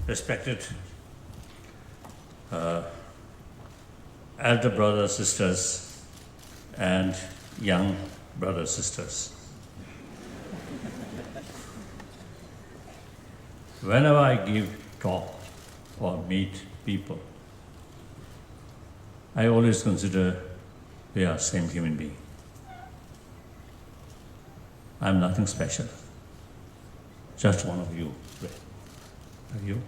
Respected elder brothers, sisters, and young brothers, sisters. Whenever I give talk or meet people, I always consider we are same human being. I'm nothing special, just one of you. Are you?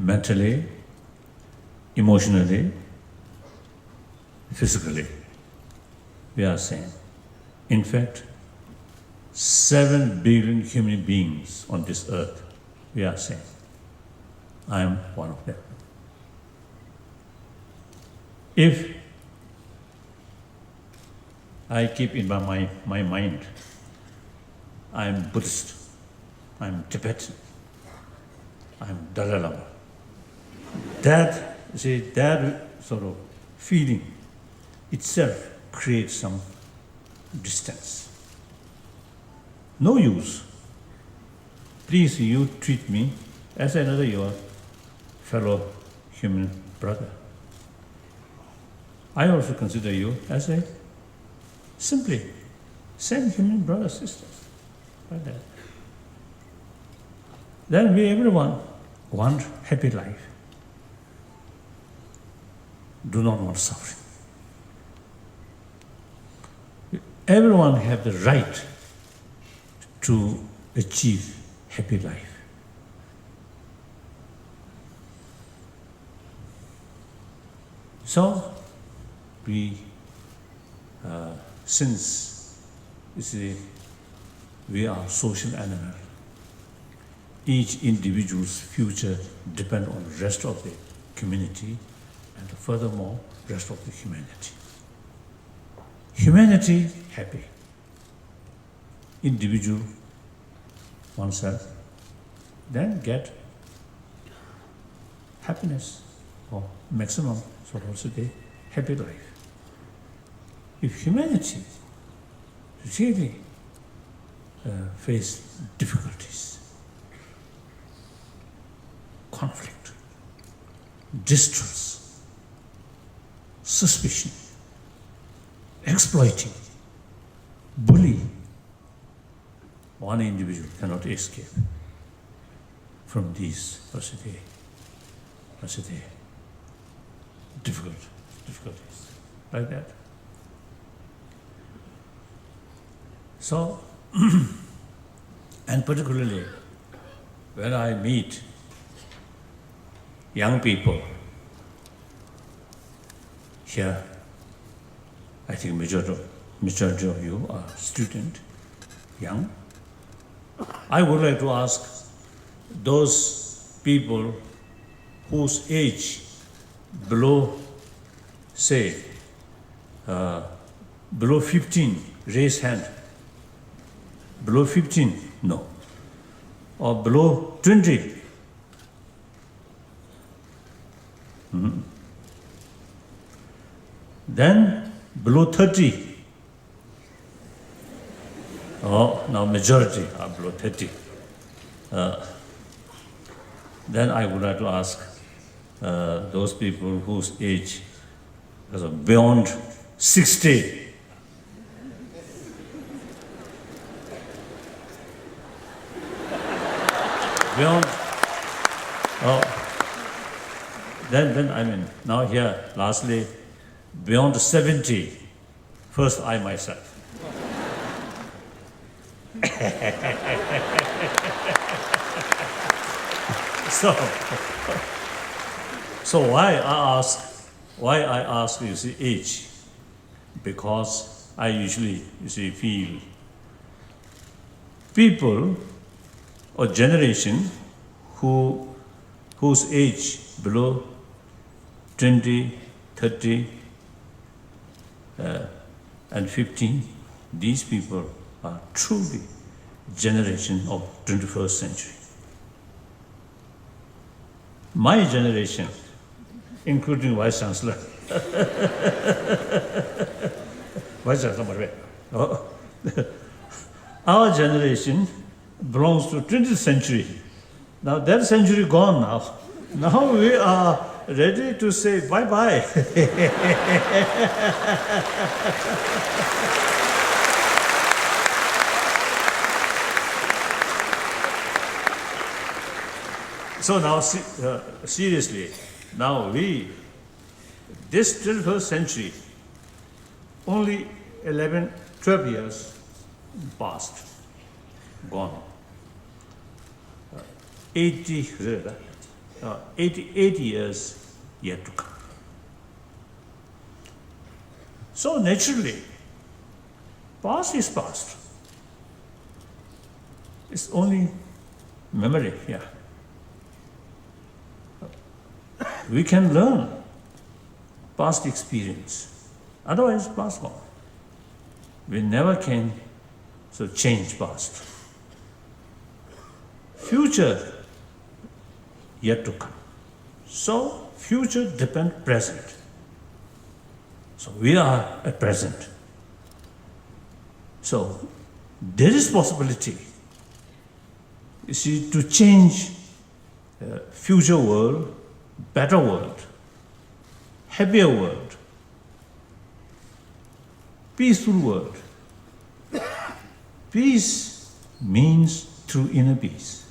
Mentally, emotionally, physically, we are same. In fact, 7 billion human beings on this earth, we are same. I am one of them. If I keep in my mind, I am Buddhist, I am Tibetan, I am Dalai Lama. That sort of feeling itself creates some distance. No use. Please, you treat me as another your fellow human brother. I also consider you as a simply same human brother, sisters, like that. Then we everyone want happy life. Do not want suffering. Everyone have the right to achieve happy life. So we, since you see, we are social animal, each individual's future depends on the rest of the community and furthermore, rest of the humanity. Humanity happy. Individual, oneself, then get happiness or maximum, so also the happy life. If humanity really face difficulties, conflict, distrust, suspicion, exploiting, bully, one individual cannot escape from these difficulties, like that. So, and particularly when I meet young people here, I think majority of you are student, young. I would like to ask those people whose age below, say, below 15, raise hand. Below 15, no. Or below 20, Then below 30. Oh, now majority are below 30. Then I would like to ask those people whose age is beyond 60. Beyond, then I mean, now here, lastly, beyond 70, first I myself. So why I ask you see age? Because I usually feel people or generation whose age below 20, 30, and 15, these people are truly generation of 21st century. My generation, including Vice Chancellor, Vice Chancellor, our generation belongs to 20th century. Now that century gone now. Now we are ready to say bye-bye. So now, seriously, now this 21st century, only 11, 12 years passed, gone. 80 years yet to come. So naturally, past is past. It's only memory here. We can learn past experience. Otherwise, past gone. We never can change past. Future yet to come. So future depends present. So we are at present. So there is possibility, to change future world, better world, happier world, peaceful world. Peace means through inner peace,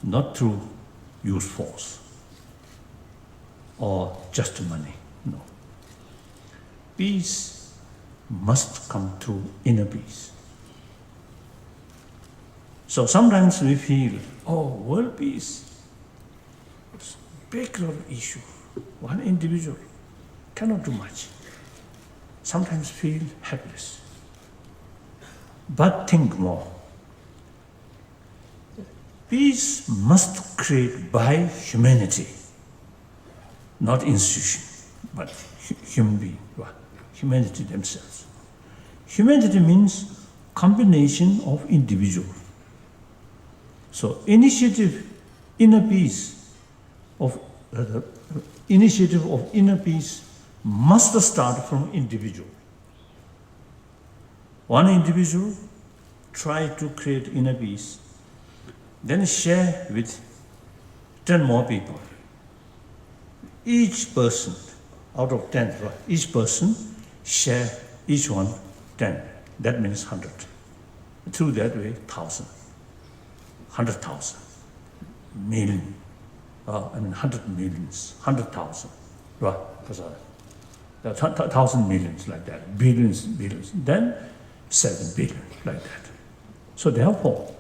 not through use force or just money. No. Peace must come through inner peace. So sometimes we feel, world peace, it's a big issue. One individual cannot do much. Sometimes feel helpless. But think more. Peace must create by humanity, not institution, but human being, humanity themselves. Humanity means combination of individual. So initiative of inner peace must start from individual. One individual try to create inner peace, then share with 10 more people. Each person, out of 10, each person share each one 10. That means 100. Through that way, 1,000, 100,000, million, 100 millions, 100,000, right? 1,000 millions like that, billions, then 7 billion like that. So therefore,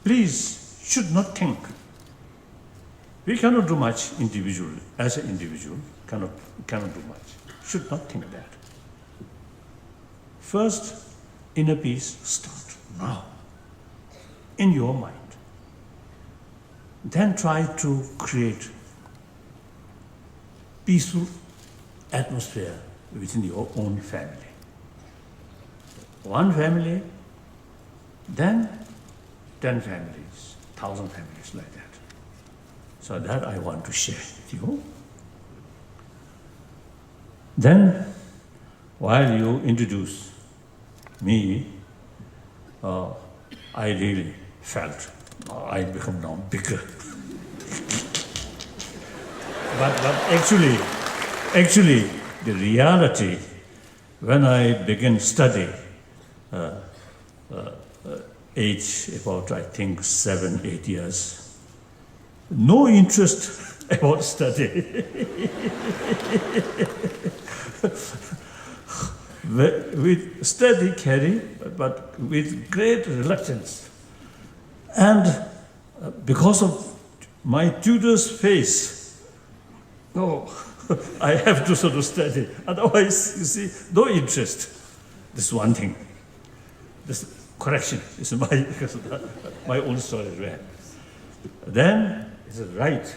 please should not think. We cannot do much individually, as an individual, cannot do much. Should not think that. First, inner peace start now, in your mind. Then try to create peaceful atmosphere within your own family. One family, then 10 families, 1,000 families like that. So that I want to share with you. Then, while you introduce me, I really felt I become now bigger. but actually, the reality, when I began study, age about I think 7, 8 years, no interest about study. With study carry, but with great reluctance. And because of my tutor's face, no, I have to sort of study. Otherwise, you see, no interest. This is one thing. This correction is my own story. Right? Then, it's right.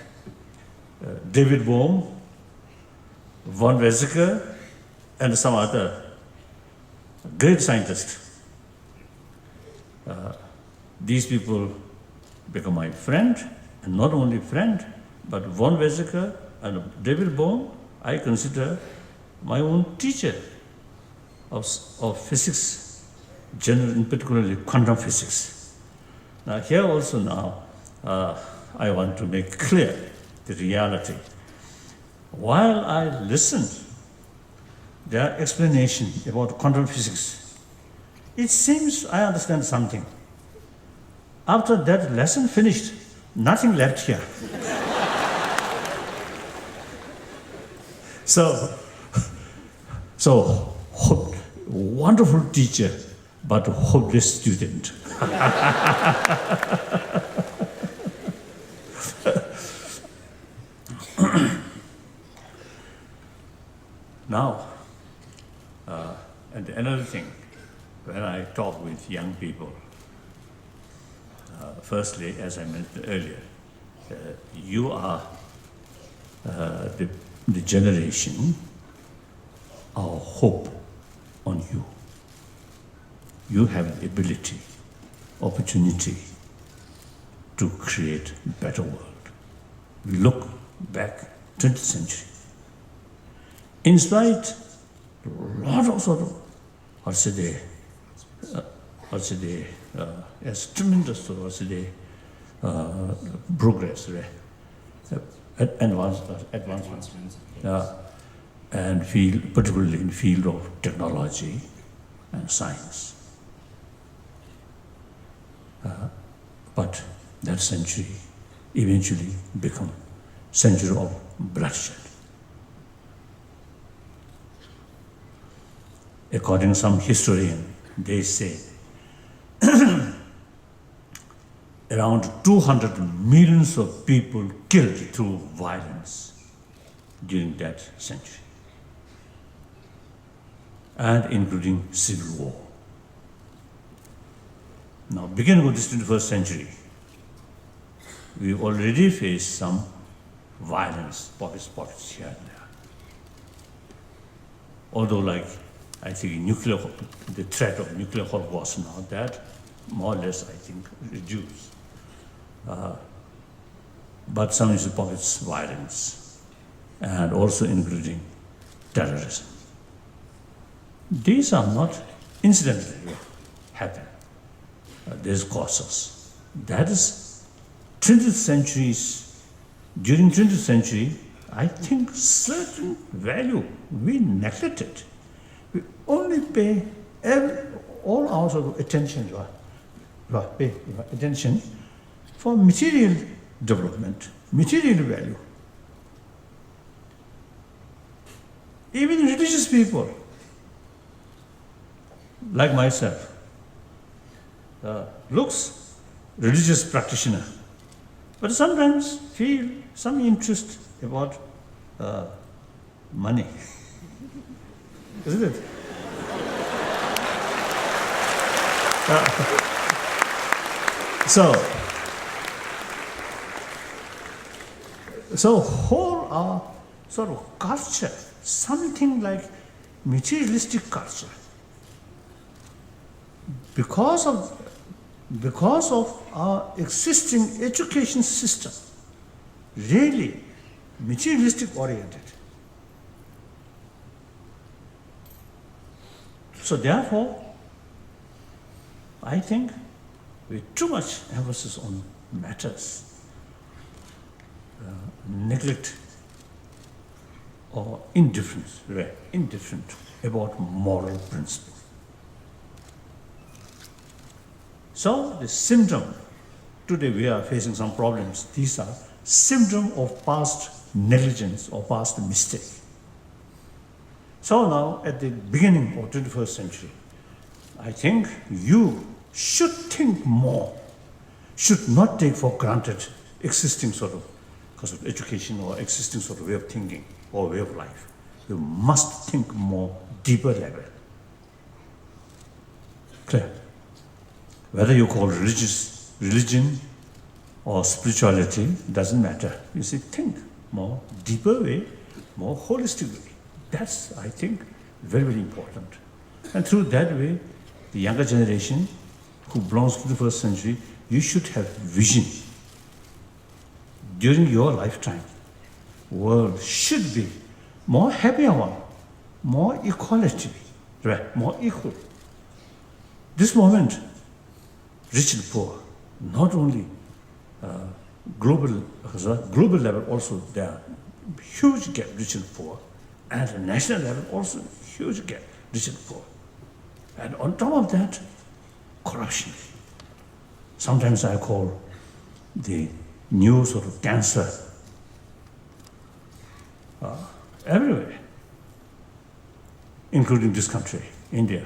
David Bohm, von Weizsäcker, and some other great scientists. These people become my friend, and not only friend, but von Weizsäcker and David Bohm, I consider my own teacher of physics, generally, particularly quantum physics. Now here also now, I want to make clear the reality. While I listened their explanation about quantum physics, it seems I understand something. After that lesson finished, nothing left here. So wonderful teacher, but hopeless student. Now, and another thing, when I talk with young people, firstly, as I mentioned earlier, you are the generation, our hope on you. You have the ability, opportunity to create a better world. We look back 20th century. In spite a lot of sort of, yes, tremendous progress, right? Advancement. And particularly in field of technology and science. But that century eventually become century of bloodshed. According to some historian, they say around 200 millions of people killed through violence during that century, and including civil war. Now, beginning of this 21st century, we already face some violence, pockets here and there. Although, like, I think the threat of nuclear holocaust now, that more or less, I think, reduced. But some is pockets violence, and also including terrorism. These are not incidentally happen. There's causes. That is 20th centuries. During 20th century, I think certain value we neglected. We only pay all our sort of attention, pay attention for material development, material value. Even religious people, like myself, looks religious practitioner, but sometimes feel some interest about money. Isn't it? So whole our sort of culture, something like materialistic culture, because of our existing education system, really materialistic oriented. So therefore, I think with too much emphasis on matters, neglect or indifference about moral principle. So the symptom, today we are facing some problems. These are symptoms of past negligence or past mistake. So now at the beginning of 21st century, I think you should think more, should not take for granted existing sort of because of education or existing sort of way of thinking or way of life. You must think more deeper level. Clear? Whether you call religion or spirituality, doesn't matter. You see, think more deeper way, more holistic way. That's, I think, very, very important. And through that way, the younger generation who belongs to the first century, you should have vision. During your lifetime, world should be more happier one, more equality, right? More equal. This moment, rich and poor, not only global level also there are huge gap, rich and poor, and at national level also huge gap, rich and poor. And on top of that, corruption. Sometimes I call the new sort of cancer everywhere, including this country, India.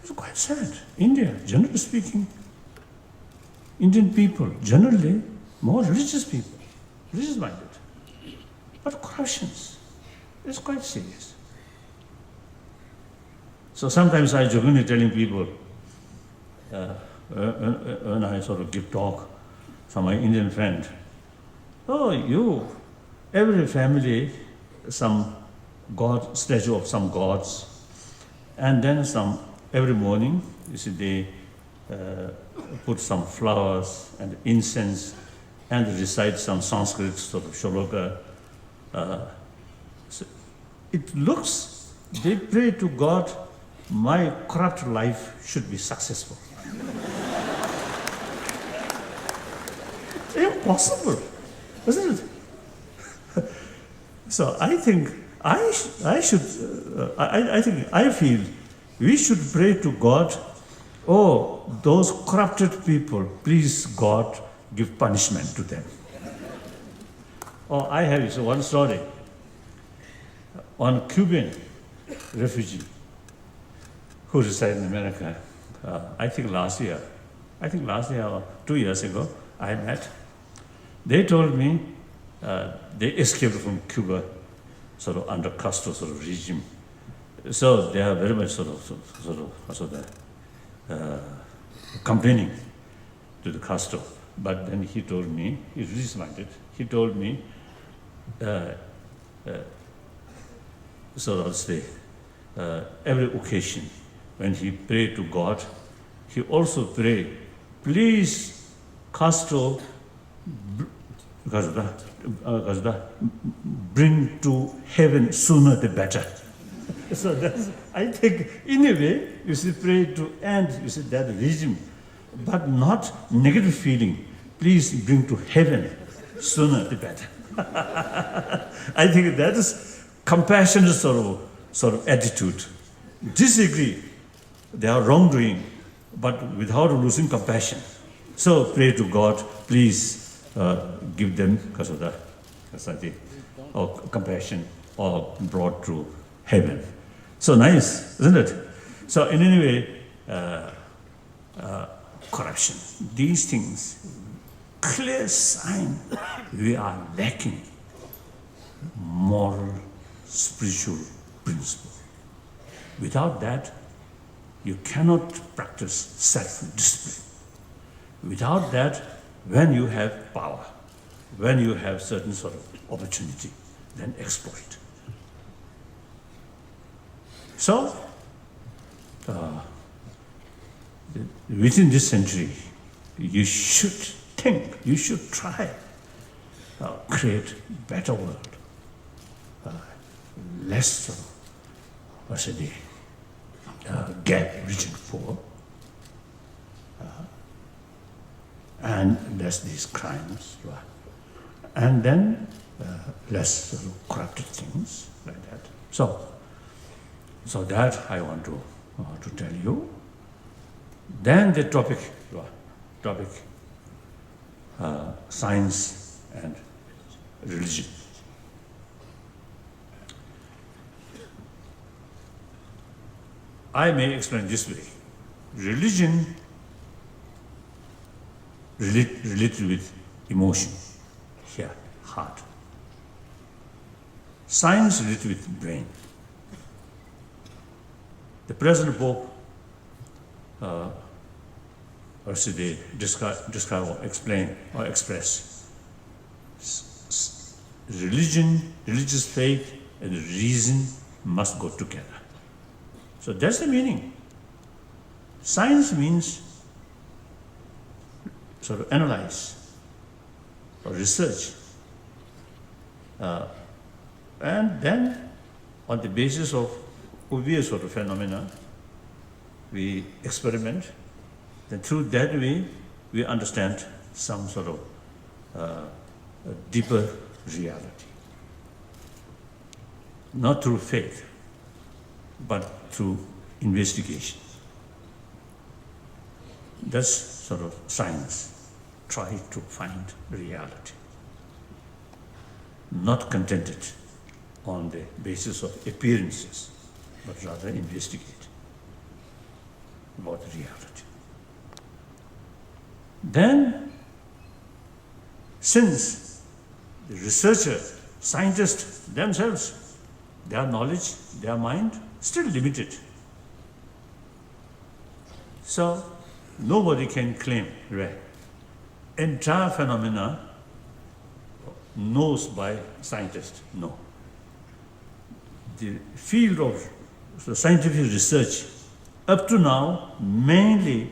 It's quite sad. India, generally speaking, Indian people, generally more religious people, religious-minded. But corruption is quite serious. So sometimes I jokingly telling people, when I sort of give talk, from my Indian friend, every family, some god, statue of some gods, and then every morning, you see, they put some flowers and incense and recite some Sanskrit sort of shloka. So it looks, they pray to God, my corrupt life should be successful. Impossible, isn't it? So I think I feel we should pray to God, those corrupted people, please God, give punishment to them. I have one story. One Cuban refugee who resided in America, I think last year or 2 years ago, I met. They told me they escaped from Cuba, sort of under Castro sort of regime. So they are very much sort of complaining to the Castro. But then he told me, he's religious-minded, he told me, so I'll say, every occasion when he prayed to God, he also prayed, please, Castro, bring to heaven sooner the better. So that's, I think, in a way, you see, pray to end, you see, that regime, but not negative feeling. Please bring to heaven sooner the better. I think that is compassionate sort of attitude. Disagree, they are wrongdoing, but without losing compassion. So pray to God, please give them compassion or brought to heaven. So nice, isn't it? So in any way, corruption, these things, clear sign we are lacking moral, spiritual principle. Without that, you cannot practice self-discipline. Without that, when you have power, when you have certain sort of opportunity, then exploit. So, within this century, you should think, you should try create better world, less, what's the gap rich and poor, and less these crimes, and then less corrupted things like that. So that I want to tell you. Then the topic, science and religion. I may explain this way. Religion related with emotion, here, heart. Science related with brain. The present Pope, or should they describe or explain or express religion, religious faith, and reason must go together. So that's the meaning. Science means sort of analyze or research, and then on the basis of obvious sort of phenomena, we experiment. Then through that way, we understand some sort of a deeper reality. Not through faith, but through investigation. That's sort of science, try to find reality. Not contented on the basis of appearances, but rather investigate about the reality. Then, since the researcher, scientists themselves, their knowledge, their mind, still limited. So, nobody can claim, right, entire phenomena knows by scientists. No. The field of scientific research up to now mainly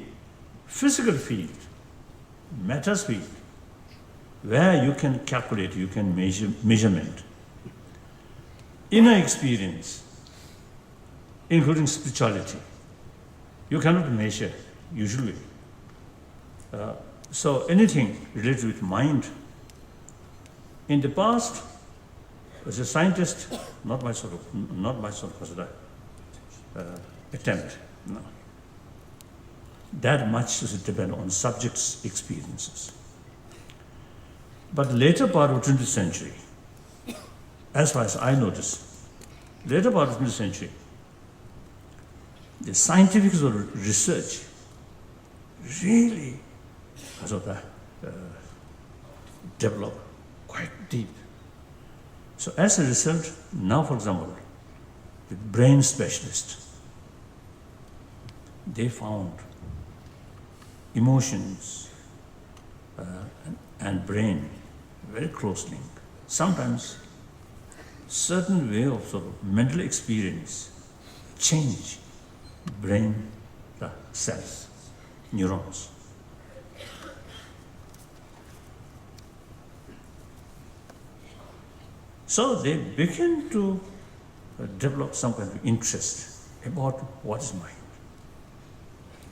physical field, matters field, where you can calculate, you can measurement. Inner experience, including spirituality, you cannot measure usually. So anything related with mind. In the past, as a scientist, not my sort of attempt. No. That much does depend on subjects' experiences. But later part of 20th century, as far as I notice, later part of 20th century, the scientific sort of research really developed quite deep. So as a result, now for example, the brain specialists, they found emotions and brain very close link. Sometimes certain way of sort of mental experience change brain cells, neurons. So they begin to develop some kind of interest about what is mind,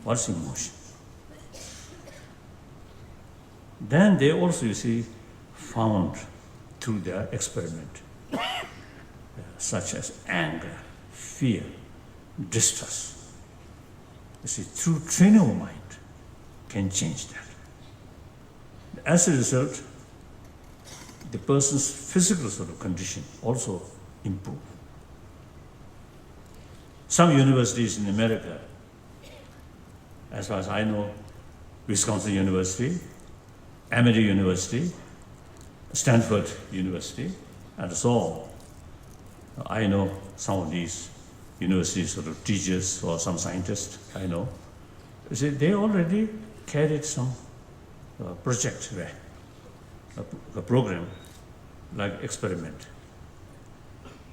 what is emotion. Then they also, you see, found through their experiment, such as anger, fear, distrust. You see, through training of mind can change that. As a result, the person's physical sort of condition also improve. Some universities in America, as far as I know, Wisconsin University, Emory University, Stanford University, and so on. I know some of these universities sort of teachers or some scientists, I know. You see, they already carried some project, a program like experiment.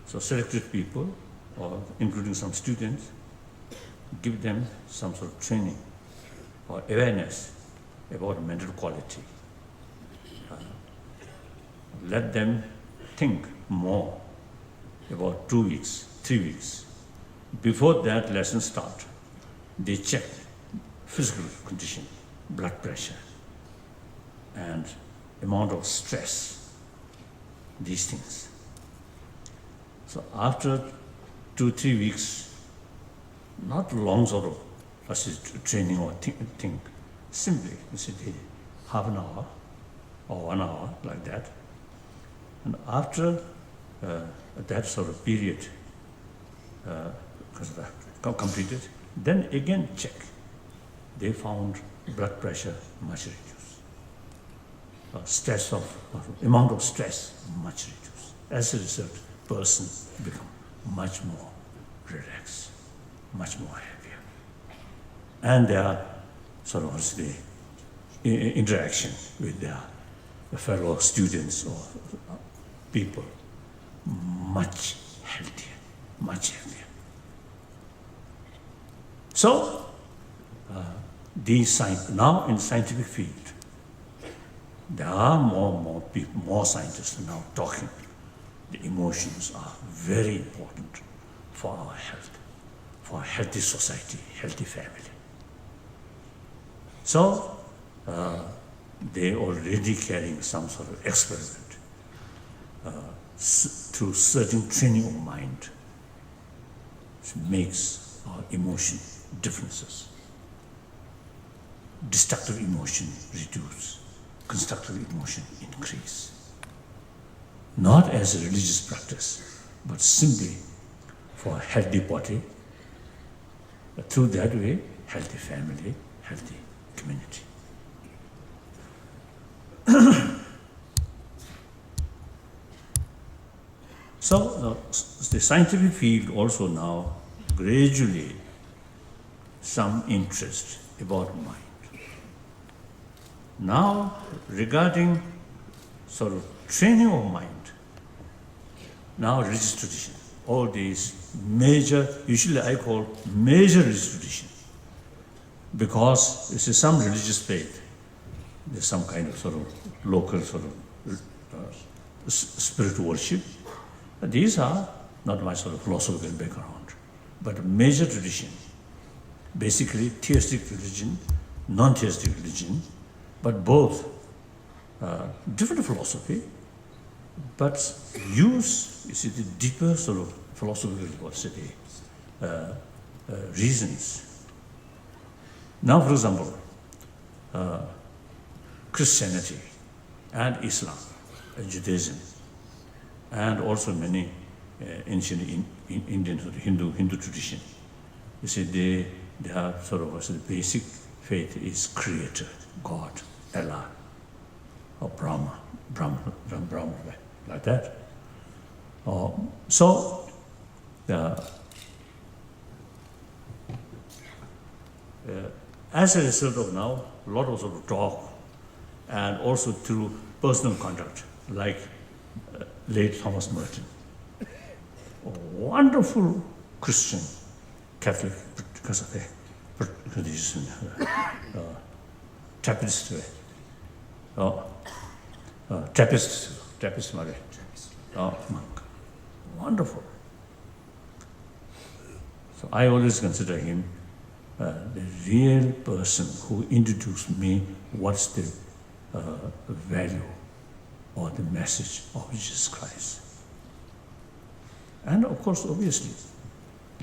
So selected people, or including some students, give them some sort of training or awareness about mental quality, let them think more about 2 weeks, 3 weeks. Before that lesson start, they check physical condition, blood pressure, and amount of stress, these things. So after 2-3 weeks, not long sort of training or think, simply you see half an hour or 1 hour like that. And after that sort of period completed, then again check. They found blood pressure much reduced. Amount of stress much reduced. As a result, person become much more relaxed, much more happier. And their sort of the interaction with their fellow students or people much healthier, much happier. So, now in scientific field, there are more people, more scientists now talking. The emotions are very important for our health, for a healthy society, healthy family. So, they already carrying some sort of experiment through certain training of mind, which makes our emotion differences. Destructive emotion reduce, constructive emotion increase. Not as a religious practice, but simply for a healthy body, through that way, healthy family, healthy community. So the scientific field also now gradually some interest about mind. Now regarding sort of training of mind, now religious tradition, all these major, usually I call major religious tradition, because this is some religious faith, there's some kind of sort of local sort of spiritual worship. These are not my sort of philosophical background, but major tradition, basically theistic religion, non-theistic religion, but both different philosophy, but use, you see, the deeper sort of philosophical reasons. Now, for example, Christianity and Islam, and Judaism, and also many ancient Indian sort of Hindu tradition. You see, they have sort of the basic faith is Creator, God, Allah, or Brahma, like that. So, as a result of now, a lot of sort of talk, and also through personal contact, like late Thomas Merton, a wonderful Christian, Catholic, because of the Trappist, monk, wonderful. So I always consider him the real person who introduced me what's the value or the message of Jesus Christ. And of course, obviously,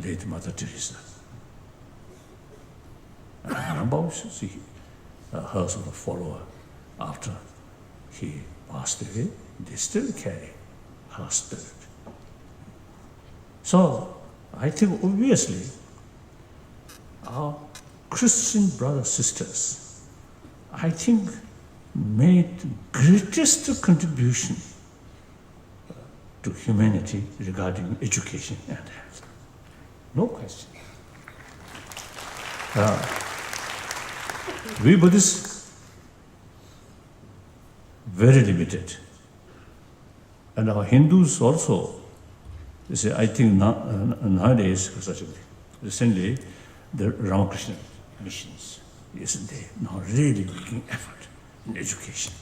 late Mother Teresa. And Rambam, see, her sort of follower after he passed away, they still carry her spirit. So, I think obviously, our Christian brothers, sisters, I think made greatest contribution to humanity regarding education and health. No question. We Buddhists, very limited. And our Hindus also, you see, I think nowadays, recently, the Ramakrishna missions, isn't they now really making effort in education.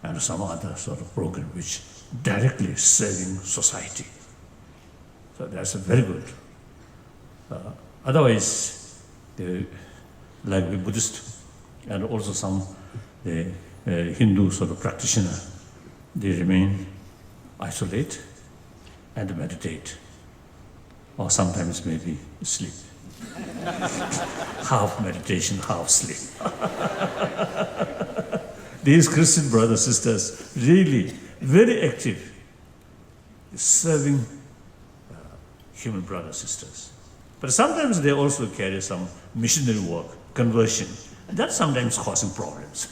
and some other sort of program which directly serving society. So that's very good. Otherwise, like the Buddhist and also some Hindu sort of practitioner, they remain isolate and meditate, or sometimes maybe sleep. Half meditation, half sleep. These Christian brothers, sisters, really very active, serving human brothers, sisters. But sometimes they also carry some missionary work, conversion. That's sometimes causing problems.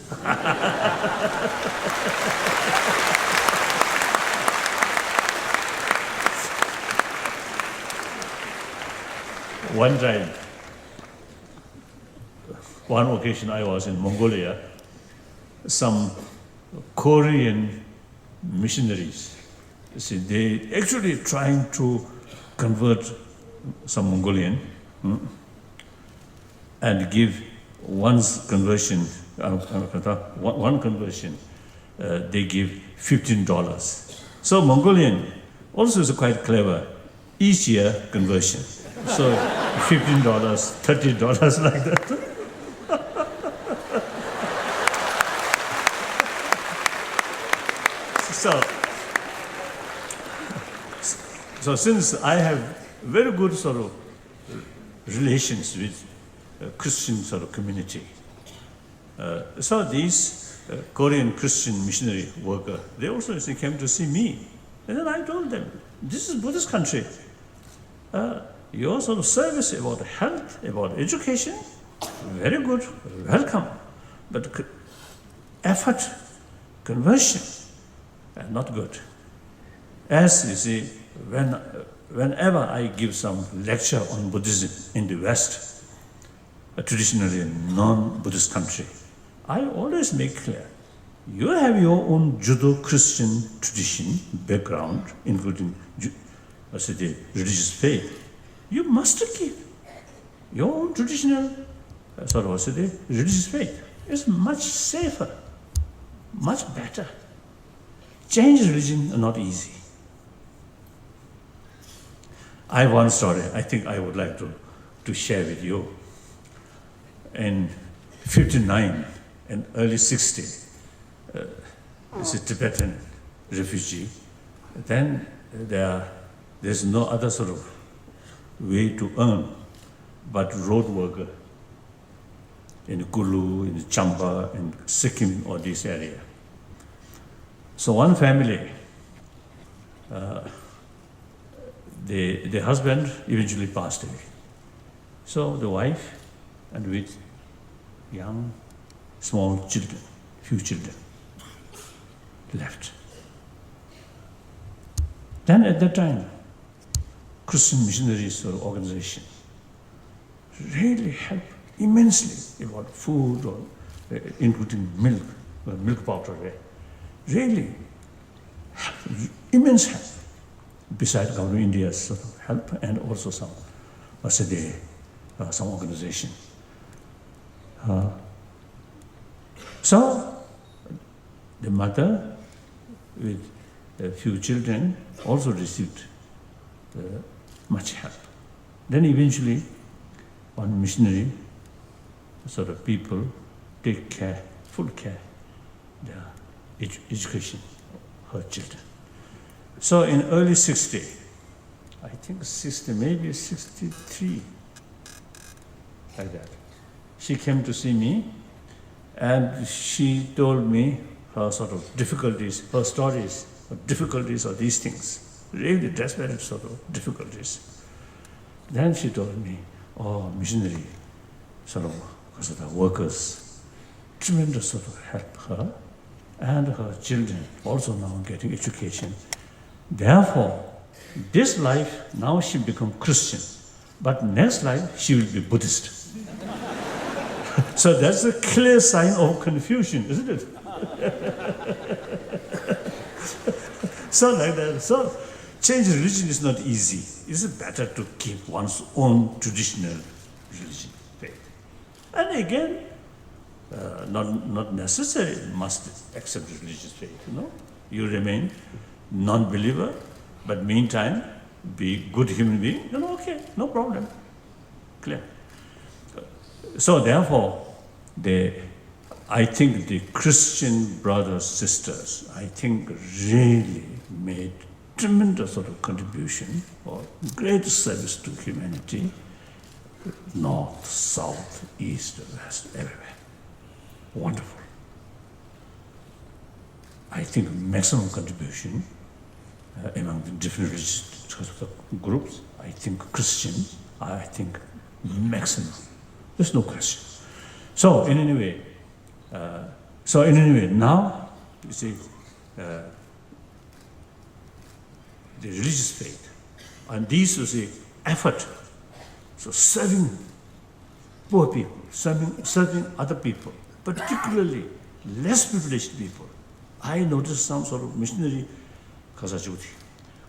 One time, one occasion I was in Mongolia, some Korean missionaries, you see, they actually trying to convert some Mongolian and give one's conversion, one conversion, they give $15. So Mongolian also is quite clever, each year conversion. So $15, $30 like that. So since I have very good sort of relations with Christian sort of community, so these Korean Christian missionary worker, they also came to see me. And then I told them, this is Buddhist country. Your sort of service about health, about education, very good, welcome. But effort, conversion, not good. As you see, whenever I give some lecture on Buddhism in the West, traditionally a non-Buddhist country, I always make clear, you have your own Judo-Christian tradition, background, including the religious faith. You must keep your own traditional religious faith. It's much safer, much better. Change religion is not easy. I have one story I think I would like to share with you. In 59 and early 60, it's a Tibetan refugee. Then there's no other sort of way to earn but road worker in Kulu, in Chamba, in Sikkim, or this area. So one family, the husband eventually passed away. So the wife and with young, small children, few children, left. Then at that time, Christian missionaries or organization really helped immensely about food or including milk powder. Really immense help. Besides government of India's sort of help and also some organization. So the mother with a few children also received much help. Then eventually one missionary sort of people take care, full care, their education of her children. So in early 60, I think 60, maybe 63, like that, she came to see me and she told me her sort of difficulties, her stories of difficulties of these things, really desperate sort of difficulties. Then she told me, oh, missionary sort of workers, tremendous sort of help her and her children also now getting education. Therefore, this life, now she become Christian, but next life she will be Buddhist. So that's a clear sign of confusion, isn't it? So like that. So change religion is not easy. It's better to keep one's own traditional religion, faith. And again, not necessarily must accept religious faith, You remain non-believer, but meantime, be good human being, okay, no problem. Clear. So therefore, I think the Christian brothers, sisters, I think really made tremendous sort of contribution or great service to humanity, north, south, east, west, everywhere. Wonderful. I think maximum contribution among the different religious groups, I think Christian, I think maximum. There's no question. So in any way, now, you see, the religious faith, and these was the effort, so serving poor people, serving other people, particularly less privileged people. I noticed some sort of missionary kasajuti,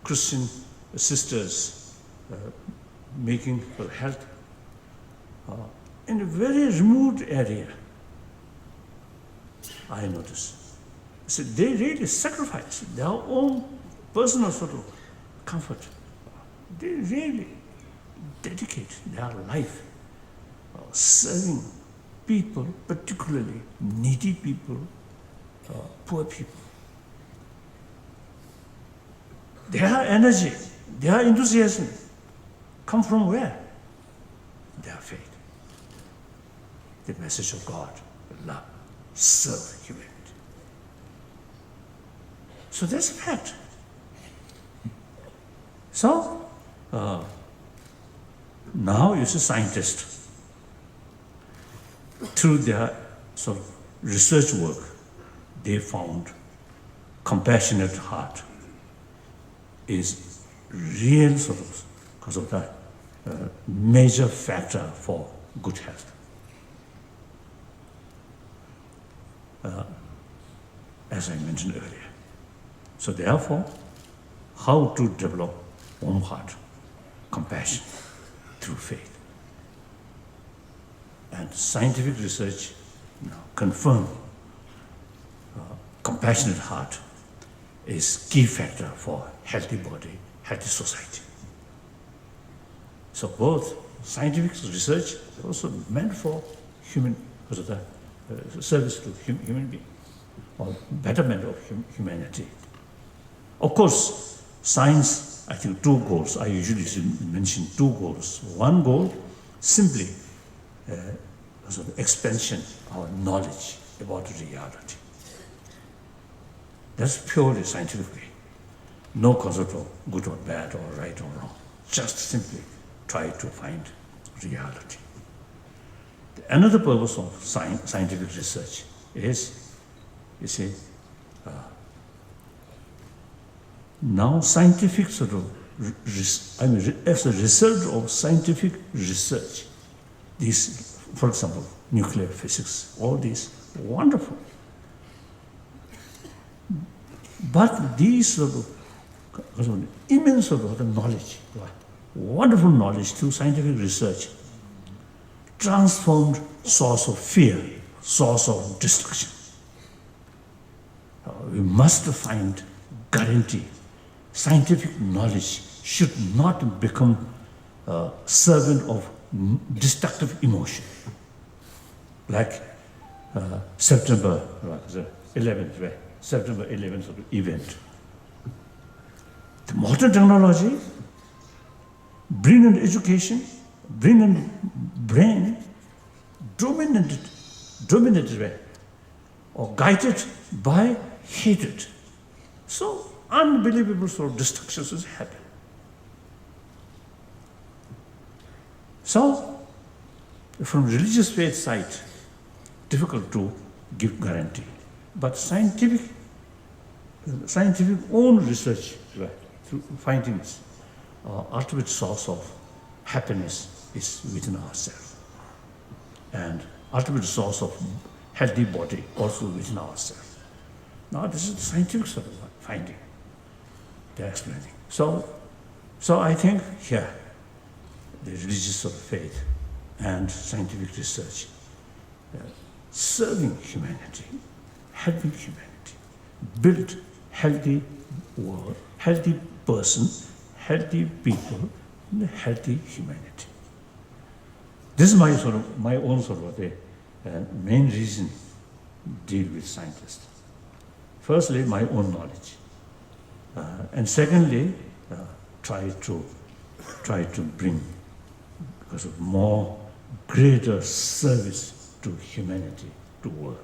Christian sisters making for health in a very remote area. I noticed. So they really sacrifice their own personal sort of comfort. They really dedicate their life serving people, particularly needy people, poor people. Their energy, their enthusiasm come from where? Their faith. The message of God, love, serve humanity. So that's a fact. So, now you see scientists, through their sort of research work, they found compassionate heart is real sort of, because of that, major factor for good health. As I mentioned earlier. So therefore, how to develop warm heart, compassion through faith. And scientific research confirm compassionate heart is key factor for healthy body, healthy society. So both scientific research is also meant for human, service to human being, or betterment of humanity. Of course, science, I think two goals. I usually mention two goals. One goal, simply expansion of knowledge about reality. That's purely scientific way. No concept of good or bad or right or wrong. Just simply try to find reality. Another purpose of scientific research is, you see, now scientific sort of, as a result of scientific research, these, for example, nuclear physics, all these, wonderful. But these sort of immense sort of knowledge, wonderful knowledge through scientific research, transformed source of fear, source of destruction. We must find guarantee. Scientific knowledge should not become a servant of destructive emotion. Like September 11th, September 11th sort of event. The modern technology, brilliant education, brilliant brain, dominated or guided by hatred. So unbelievable sort of destructions has happened. So, from religious faith side, difficult to give guarantee. But scientific own research, through findings, ultimate source of happiness is within ourselves. And ultimate source of healthy body also within ourselves. Now this is the scientific sort of finding. They're explaining. So I think here, the religious sort of faith and scientific research serving humanity, helping humanity, build healthy world, healthy person, healthy people, and a healthy humanity. This is my own sort of main reason to deal with scientists. Firstly, my own knowledge, and secondly, try to bring because of more greater service to humanity, to world.